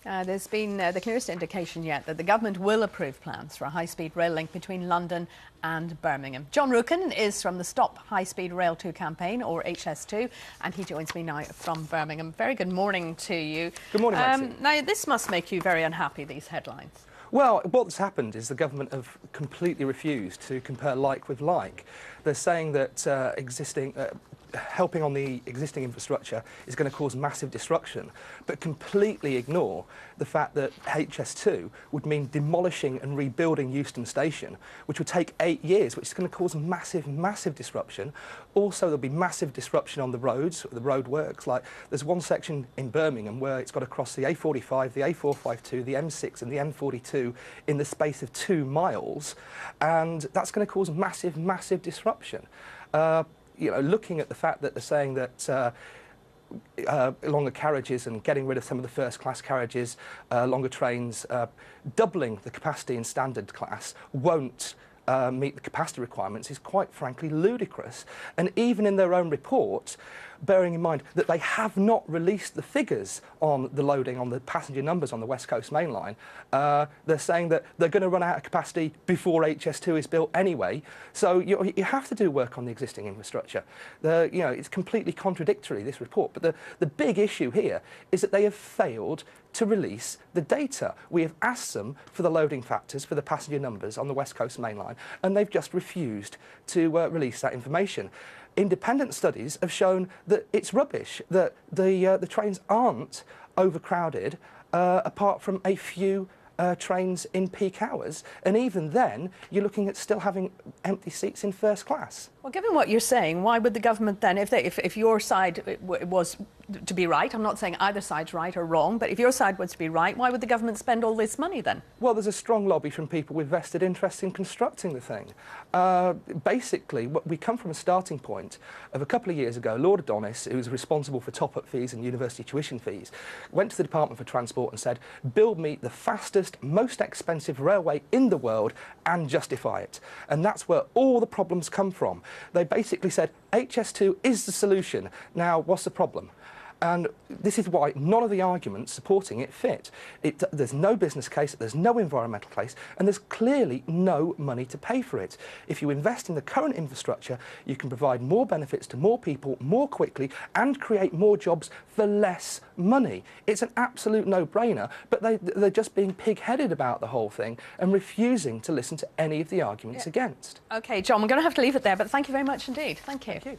There's been the clearest indication yet that the government will approve plans for a high-speed rail link between London and Birmingham. Jon Rukin is from the Stop High-Speed Rail 2 campaign, or HS2, and he joins me now from Birmingham. Very good morning to you. Good morning, Maxine. Now, this must make you very unhappy, these headlines. Well, what's happened is the government have completely refused to compare like with like. They're saying that helping on the existing infrastructure is going to cause massive disruption, but completely ignore the fact that HS2 would mean demolishing and rebuilding Euston Station, which would take 8 years, which is going to cause massive disruption. Also, there'll be massive disruption on the roads, the roadworks. Like, there's one section in Birmingham where it's got to cross the A45, the A452, the M6 and the M42 in the space of 2 miles, and that's going to cause massive disruption. You know, looking at the fact that they're saying that longer carriages and getting rid of some of the first-class carriages, longer trains, doubling the capacity in standard class won't meet the capacity requirements is quite frankly ludicrous. And even in their own report, bearing in mind that they have not released the figures on the loading on the passenger numbers on the West Coast Main Line, they're saying that they're going to run out of capacity before HS2 is built anyway. So you have to do work on the existing infrastructure. You know, it's completely contradictory, this report. But the big issue here is that they have failed to release the data. We have asked them for the loading factors for the passenger numbers on the West Coast Main Line, and they've just refused to release that information. Independent studies have shown that it's rubbish, that the trains aren't overcrowded, apart from a few trains in peak hours, and even then you're looking at still having empty seats in first class. Well, given what you're saying, why would the government then, if your side was to be right, I'm not saying either side's right or wrong, but if your side was to be right, why would the government spend all this money then? Well, there's a strong lobby from people with vested interest in constructing the thing. Basically, we come from a starting point of a couple of years ago. Lord Adonis, who was responsible for top-up fees and university tuition fees, went to the Department for Transport and said, build me the fastest, most expensive railway in the world and justify it. And that's where all the problems come from. They basically said, HS2 is the solution. Now, what's the problem? And this is why none of the arguments supporting it fit. There's no business case, there's no environmental case, and there's clearly no money to pay for it. If you invest in the current infrastructure, you can provide more benefits to more people more quickly and create more jobs for less money. It's an absolute no-brainer, but they're just being pig-headed about the whole thing and refusing to listen to any of the arguments against. OK, Jon, we're going to have to leave it there, but thank you very much indeed. Thank you. Thank you.